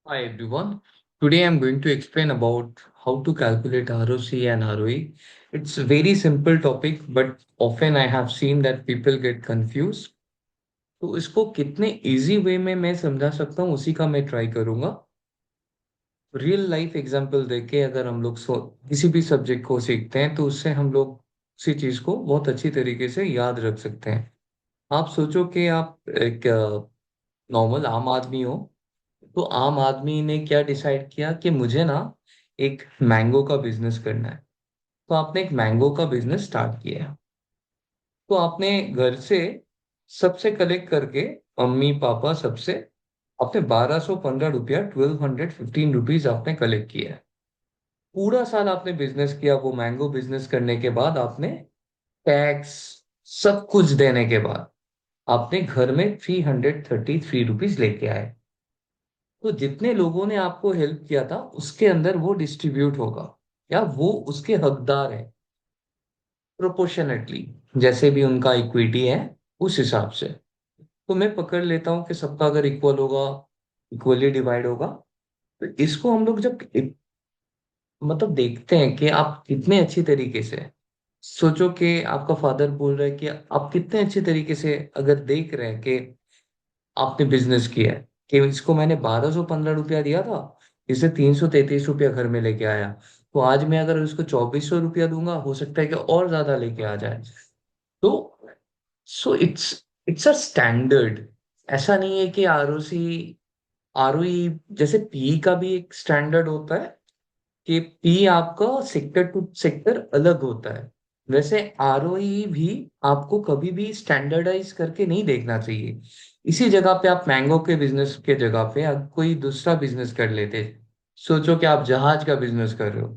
Hi everyone. Today I'm going to explain about how to calculate ROC and ROE. It's a very simple topic, but often I have seen that people get confused. तो इसको कितने easy way में मैं समझा सकता हूँ उसी का मैं ट्राई करूंगा। रियल लाइफ एग्जांपल देके अगर हम लोग किसी भी सब्जेक्ट को सीखते हैं तो उससे हम लोग उसी चीज को बहुत अच्छी तरीके से याद रख सकते हैं। आप सोचो कि आप एक नॉर्मल आम आदमी हो। तो आम आदमी ने क्या डिसाइड किया कि मुझे ना एक मैंगो का बिजनेस करना है। तो आपने एक मैंगो का बिजनेस स्टार्ट किया। तो आपने घर से सबसे कलेक्ट करके मम्मी पापा सबसे आपने 1215 रुपया 1215 रुपीज आपने कलेक्ट किया है। पूरा साल आपने बिजनेस किया। वो मैंगो बिजनेस करने के बाद आपने टैक्स सब कुछ देने के बाद आपने घर में 333 रुपीज लेके आए। तो जितने लोगों ने आपको हेल्प किया था उसके अंदर वो डिस्ट्रीब्यूट होगा या वो उसके हकदार है प्रोपोर्शनेटली, जैसे भी उनका इक्विटी है उस हिसाब से। तो मैं पकड़ लेता हूँ कि सबका अगर इक्वल होगा, इक्वली डिवाइड होगा। तो इसको हम लोग जब मतलब देखते हैं कि आप कितने अच्छी तरीके से सोचो कि आपका फादर बोल रहा है कि आप कितने अच्छे तरीके से अगर देख रहे हैं कि आपने बिजनेस किया है कि इसको मैंने 1215 रुपया दिया था, इसे 333 रुपया घर में लेके आया। तो आज मैं अगर उसको 2400 रुपया दूंगा हो सकता है कि और ज्यादा लेके आ जाए। तो सो इट्स अ स्टैंडर्ड। ऐसा नहीं है कि आरओई जैसे पी का भी एक स्टैंडर्ड होता है कि पी आपका सेक्टर टू सेक्टर अलग होता है। वैसे आरओई भी आपको कभी भी स्टैंडर्डाइज करके नहीं देखना चाहिए। इसी जगह पे आप मैंगो के बिजनेस के जगह पे आप कोई दूसरा बिजनेस कर लेते। सोचो कि आप जहाज का बिजनेस कर रहे हो।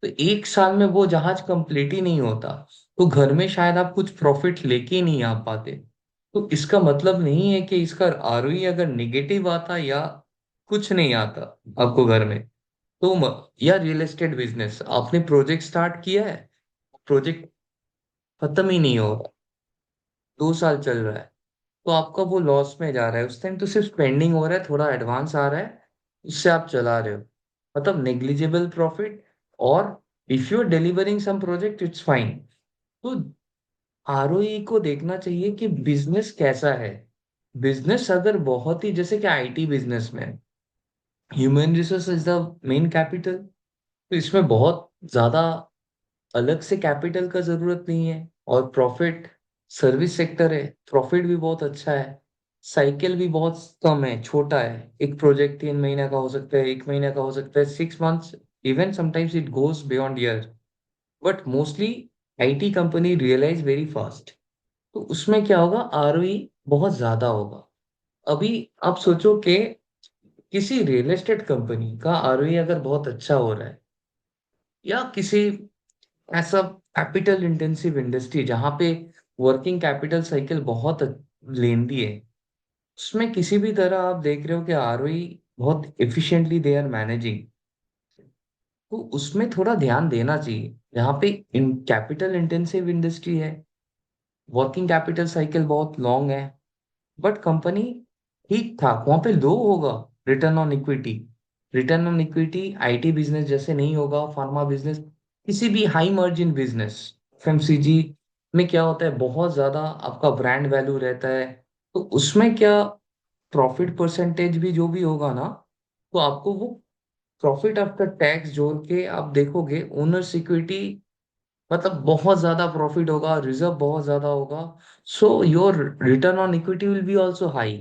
तो एक साल में वो जहाज कंप्लीट ही नहीं होता। तो घर में शायद आप कुछ प्रॉफिट लेके ही नहीं आ पाते। तो इसका मतलब नहीं है कि इसका आरओई अगर निगेटिव आता या कुछ नहीं आता आपको घर में। तो या रियल एस्टेट बिजनेस आपने प्रोजेक्ट स्टार्ट किया है, प्रोजेक्ट खत्म ही नहीं हो रहा, 2 साल चल रहा है, तो आपका वो लॉस में जा रहा है। उस टाइम तो सिर्फ स्पेंडिंग हो रहा है, थोड़ा एडवांस आ रहा है, उससे आप चला रहे हो, मतलब नेग्लिजिबल प्रॉफिट। और if you are delivering some project it's fine. तो आरओई को देखना चाहिए कि बिजनेस कैसा है। बिजनेस अगर बहुत ही जैसे कि आईटी बिजनेस में human resource is the main capital. तो इसमें बहुत ज्यादा अलग से कैपिटल का जरूरत नहीं है। और प्रॉफिट सर्विस सेक्टर है, प्रॉफिट भी बहुत अच्छा है। साइकिल भी बहुत कम है, छोटा है। एक प्रोजेक्ट 3 महीने का हो सकता है, 1 महीने का हो सकता है, 6 months, even sometimes it goes beyond year. But mostly IT company realise very fast. तो उसमें क्या होगा, आरओई बहुत ज्यादा होगा। अभी आप सोचो कि किसी रियल एस्टेट कंपनी का आरओई अगर बहुत अच्छा हो रहा है, या किसी ऐसा कैपिटल इंटेंसिव इंडस्ट्री जहां पे वर्किंग कैपिटल साइकिल बहुत लेंदी है, उसमें किसी भी तरह आप देख रहे हो कि आरओई बहुत एफिशिएंटली दे आर मैनेजिंग, तो उसमें थोड़ा ध्यान देना चाहिए। जहाँ पे इन कैपिटल इंटेंसिव इंडस्ट्री है, वर्किंग कैपिटल साइकिल बहुत लॉन्ग है, बट कंपनी ठीक ठाक, वहां पे लो होगा return on equity. Return on equity IT business जैसे नहीं होगा, फार्मा बिजनेस, किसी भी हाई मार्जिन बिजनेस, एफएमसीजी में क्या होता है, बहुत ज्यादा आपका ब्रांड वैल्यू रहता है। तो उसमें क्या, प्रॉफिट परसेंटेज भी जो भी होगा ना, तो आपको वो प्रॉफिट आफ्टर टैक्स जोड़ के आप देखोगे ओनर्स इक्विटी, मतलब बहुत ज्यादा प्रॉफिट होगा, रिजर्व बहुत ज्यादा होगा। So your return on equity will be also high,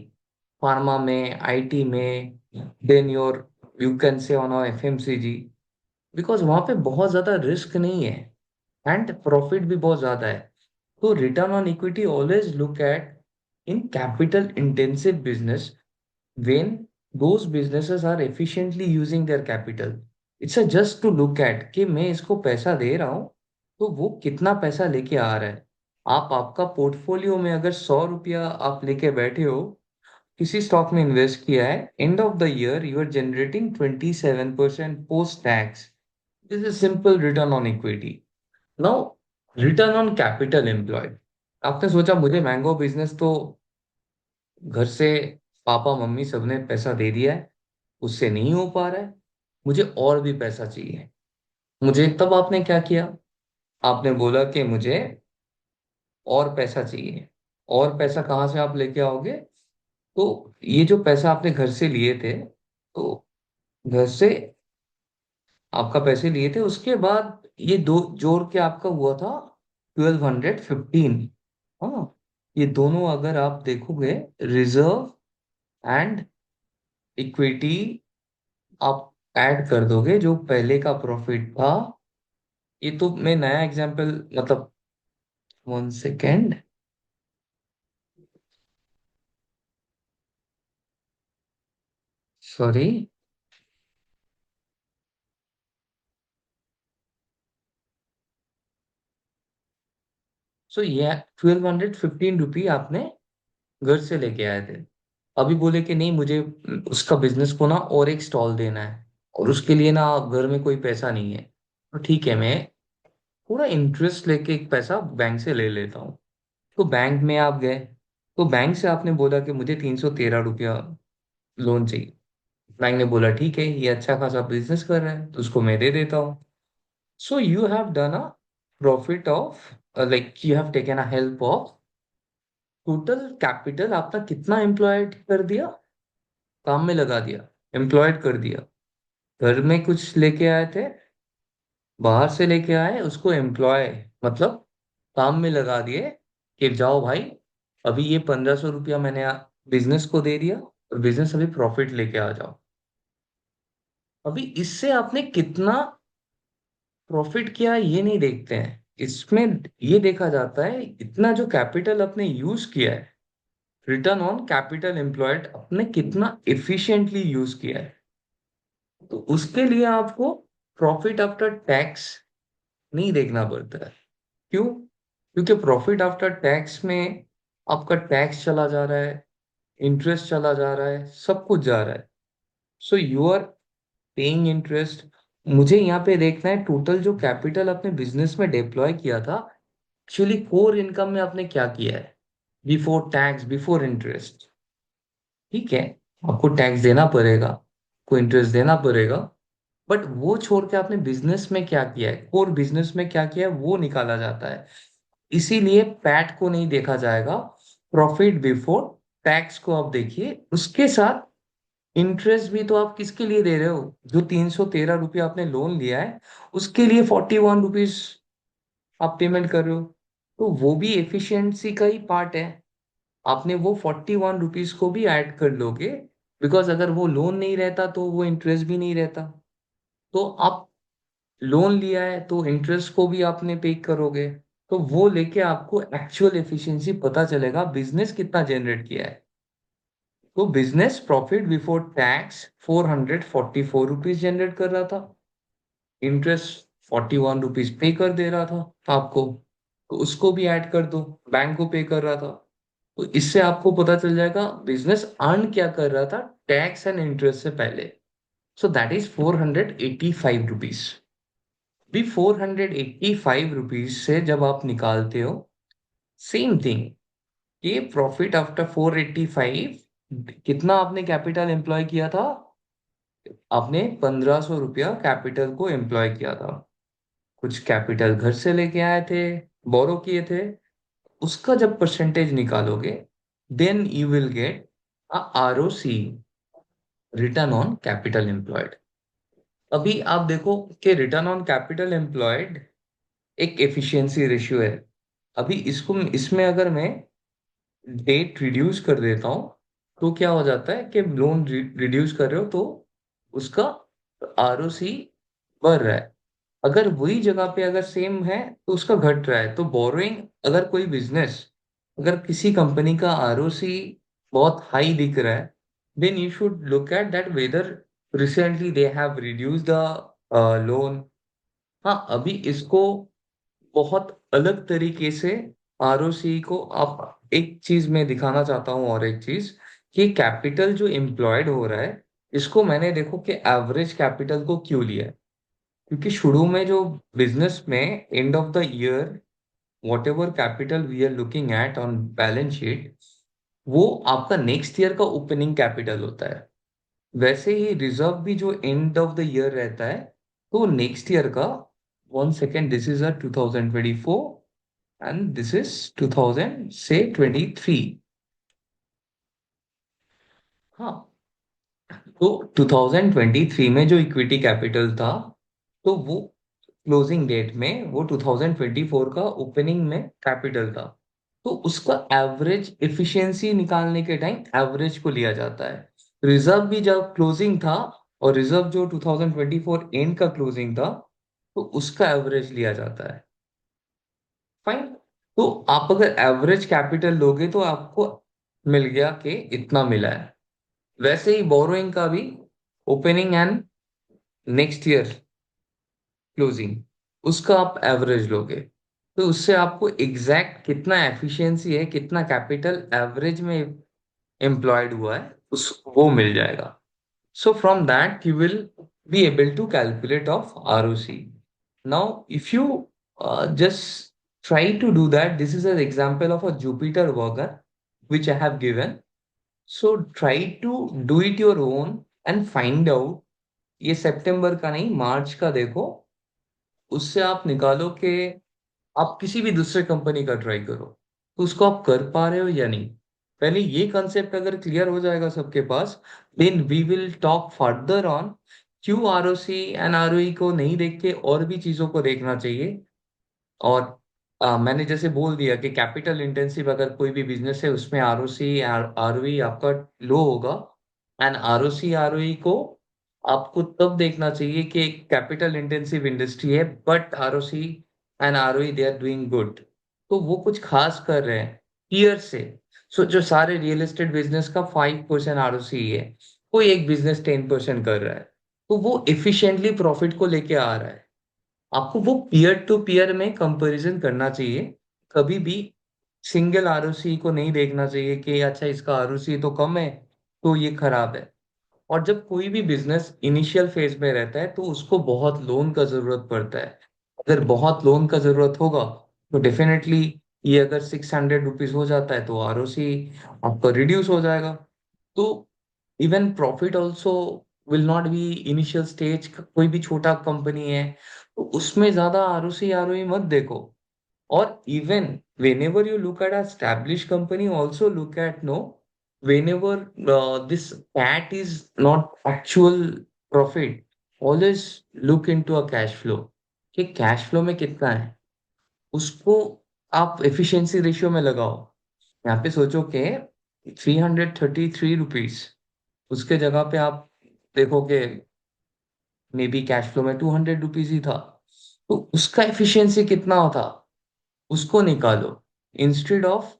pharma में, आईटी में, then your you can say on FMCG, because वहां पे बहुत ज्यादा रिस्क नहीं है एंड प्रॉफिट भी बहुत ज्यादा है। तो return on equity always look at in capital intensive business when those businesses are efficiently using their capital। it's a just to look at कि मैं इसको पैसा दे रहा हूँ तो वो कितना पैसा लेके आ रहा है। आप आपका पोर्टफोलियो में अगर 100 रुपया आप लेके बैठे हो, किसी स्टॉक में इन्वेस्ट किया है, end of the year you are generating 27% post tax. This is simple return on equity. Now return on capital employed. आपने सोचा मुझे मैंगो बिजनेस तो घर से पापा मम्मी सबने पैसा दे दिया है, उससे नहीं हो पा रहा है, मुझे और भी पैसा चाहिए। मुझे तब आपने क्या किया, आपने बोला कि मुझे और पैसा चाहिए। और पैसा कहाँ से आप लेके आओगे? तो ये जो पैसा आपने घर से लिए थे, तो घर से आपका पैसे लिए थे, उसके बाद ये दो जोड़ के आपका हुआ था 1215। हाँ, ये दोनों अगर आप देखोगे, रिजर्व एंड इक्विटी, आप ऐड कर दोगे जो पहले का प्रॉफिट था। ये तो मैं नया एग्जांपल, मतलब 1 सेकेंड, सॉरी। सो ये 1215 रुपी आपने घर से लेके आए थे। अभी बोले कि नहीं, मुझे उसका बिजनेस को ना और एक स्टॉल देना है, और उसके लिए ना घर में कोई पैसा नहीं है। तो ठीक है, मैं थोड़ा इंटरेस्ट लेके एक पैसा बैंक से ले लेता हूँ। तो बैंक में आप गए, तो बैंक से आपने बोला कि मुझे 313 रुपया लोन चाहिए। बैंक ने बोला ठीक है, ये अच्छा खासा बिजनेस कर रहा है, तो उसको मैं दे देता हूँ। So you have done a profit of, like you have taken a help of, total capital आपका कितना एम्प्लॉयड कर दिया, काम में लगा दिया, एम्प्लॉयड कर दिया। घर में कुछ लेके आए थे, बाहर से लेके आए उसको एम्प्लॉय, मतलब काम में लगा दिए, कि जाओ भाई, अभी ये 1500 रुपया मैंने बिजनेस को दे दिया, और बिजनेस अभी प्रॉफिट लेके आ जाओ। अभी इससे आपने कितना प्रॉफिट किया ये नहीं देखते हैं, इसमें ये देखा जाता है इतना जो कैपिटल अपने यूज किया है, रिटर्न ऑन कैपिटल एम्प्लॉयड अपने कितना एफिशिएंटली यूज किया है। तो उसके लिए आपको प्रॉफिट आफ्टर टैक्स नहीं देखना पड़ता है। क्यों? क्योंकि प्रॉफिट आफ्टर टैक्स में आपका टैक्स चला जा रहा है, इंटरेस्ट चला जा रहा है, सब कुछ जा रहा है। So you are paying interest. मुझे यहाँ पे देखना है टोटल जो कैपिटल अपने बिजनेस में डिप्लॉय किया था, एक्चुअली कोर इनकम में आपने क्या किया है, बिफोर टैक्स, बिफोर इंटरेस्ट। ठीक है, आपको टैक्स देना पड़ेगा, को इंटरेस्ट देना पड़ेगा, बट वो छोड़ के आपने बिजनेस में क्या किया है, कोर बिजनेस में क्या किया है, वो निकाला जाता है। इसीलिए पैट को नहीं देखा जाएगा, प्रॉफिट बिफोर टैक्स को आप देखिए। उसके साथ इंटरेस्ट भी तो आप किसके लिए दे रहे हो, जो 313 रुपया आपने लोन लिया है, उसके लिए 41 रुपीज आप पेमेंट कर रहे हो। तो वो भी एफिशिएंसी का ही पार्ट है। आपने वो 41 रुपीज को भी ऐड कर लोगे, बिकॉज अगर वो लोन नहीं रहता तो वो इंटरेस्ट भी नहीं रहता। तो आप लोन लिया है तो इंटरेस्ट को भी आपने पे करोगे। तो वो लेके आपको एक्चुअल एफिशिएंसी पता चलेगा बिजनेस कितना जनरेट किया है। तो business profit before tax 444 rupees generate कर रहा था, इंटरेस्ट 41 रुपीज पे कर दे रहा था आपको, तो उसको भी ऐड कर दो, बैंक को पे कर रहा था। तो इससे आपको पता चल जाएगा बिजनेस अर्न क्या कर रहा था टैक्स एंड इंटरेस्ट से पहले। So that is 485 rupees. भी 485 रुपीज से जब आप निकालते हो, सेम थिंग, ये प्रॉफिट आफ्टर 485, कितना आपने कैपिटल एम्प्लॉय किया था, आपने 1500 रुपया कैपिटल को एम्प्लॉय किया था। कुछ कैपिटल घर से लेके आए थे, बोरो किए थे, उसका जब परसेंटेज निकालोगे, then you will get a ROC, return on capital employed. अभी आप देखो कि रिटर्न ऑन कैपिटल एम्प्लॉयड एक एफिशिएंसी रेशियो है। अभी इसको, इसमें अगर मैं डेट रिड्यूस कर देता हूँ, तो क्या हो जाता है कि लोन रिड्यूस कर रहे हो तो उसका आरओसी बढ़ रहा है। अगर वही जगह पे अगर सेम है तो उसका घट रहा है। तो बोरोइंग, अगर कोई बिजनेस, अगर किसी कंपनी का आरओसी बहुत हाई दिख रहा है, then you should look at that whether recently they have reduce the loan. हाँ, अभी इसको बहुत अलग तरीके से आरओसी को आप, एक चीज मैं दिखाना चाहता हूँ, और एक चीज, कि कैपिटल जो एम्प्लॉयड हो रहा है, इसको मैंने देखो कि एवरेज कैपिटल को क्यों लिया है। क्योंकि शुरू में जो बिजनेस में end of the year whatever capital we are looking at on balance sheet, वो आपका नेक्स्ट ईयर का ओपनिंग कैपिटल होता है। वैसे ही रिजर्व भी जो एंड ऑफ द ईयर रहता है, तो नेक्स्ट ईयर का, one second, this is a 2024 and this is 2000 से 23। हाँ, तो 2023 में जो इक्विटी कैपिटल था, तो वो क्लोजिंग डेट में वो 2024 का ओपनिंग में कैपिटल था। तो उसका एवरेज एफिशिएंसी निकालने के टाइम एवरेज को लिया जाता है। रिजर्व भी जब क्लोजिंग था, और रिजर्व जो 2024 एंड का क्लोजिंग था, तो उसका एवरेज लिया जाता है। फाइन। तो आप अगर एवरेज कैपिटल लोगे तो आपको मिल गया कि इतना मिला है। वैसे ही बोरोइंग का भी opening and next year closing, उसका आप एवरेज लोगे, तो उससे आपको एग्जैक्ट कितना एफिशिएंसी है, कितना कैपिटल एवरेज में एम्प्लॉयड हुआ है, उस वो मिल जाएगा। So from that, you will be able to calculate of ROC. Now, if you just try to do that, this is an example of a Jupyter worker which I have given. So try to do it your own and find out. ये सितंबर का नहीं, मार्च का देखो, उससे आप निकालो कि आप किसी भी दूसरे कंपनी का ट्राई करो, तो उसको आप कर पा रहे हो या नहीं। पहले ये कंसेप्ट अगर क्लियर हो जाएगा सबके पास, then we will talk further on क्यों आरओसी एंड आरओई को नहीं देख के और भी चीजों को देखना चाहिए। और मैंने जैसे बोल दिया कि कैपिटल इंटेंसिव अगर कोई भी बिजनेस है, उसमें आरओसी आरओई आपका लो होगा। एंड आरओसी आरओई को आपको तब देखना चाहिए कि कैपिटल इंटेंसिव इंडस्ट्री है, but ROC and ROE they are doing good, तो वो कुछ खास कर रहे हैं ईयर से। सो जो सारे रियल एस्टेट बिजनेस का 5% आरओसी है, कोई एक बिजनेस 10% कर रहा है, तो वो एफिशिएंटली प्रॉफिट को लेके आ रहा है। आपको वो पीयर टू पीयर में कंपैरिजन करना चाहिए। कभी भी सिंगल आरओसी को नहीं देखना चाहिए कि अच्छा इसका आरओसी तो कम है, तो ये खराब है। और जब कोई भी बिजनेस इनिशियल फेज में रहता है, तो उसको बहुत लोन का जरूरत पड़ता है। अगर बहुत लोन का जरूरत होगा, तो डेफिनेटली ये अगर 600 रुपीज हो जाता है, तो आरओसी आपका रिड्यूस हो जाएगा। तो even profit also will not be initial stage. कोई भी छोटा कंपनी है, तो उसमें ज्यादा आरओसी आरओई मत देखो। और even whenever you look at a established company, also look at no, whenever this PAT is not actual profit, always look into a cash flow कि कैश फ्लो में कितना है, उसको आप एफिशिएंसी रेशियो में लगाओ। यहाँ पे सोचो कि 333 रुपीज, उसके जगह पे आप देखोगे मे बी कैश फ्लो में 200 रुपीज ही था, तो उसका एफिशिएंसी कितना होता, उसको निकालो। Instead of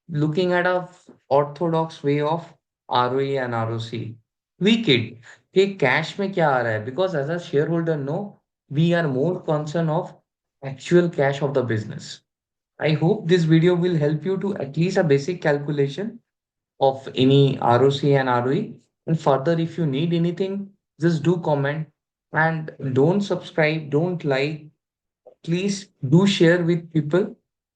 looking at a orthodox way of ROE and ROC, week it कि कैश में क्या आ रहा है, because as a share holder no, we are more concern of actual cash of the business. I hope this video will help you to at least a basic calculation of any ROC and ROE. And further, if you need anything, just do comment and don't subscribe, don't like, please do share with people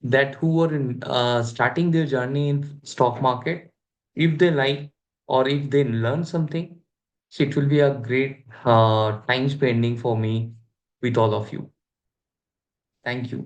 that who are starting their journey in stock market. If they like or if they learn something, so it will be a great time spending for me with all of you. Thank you.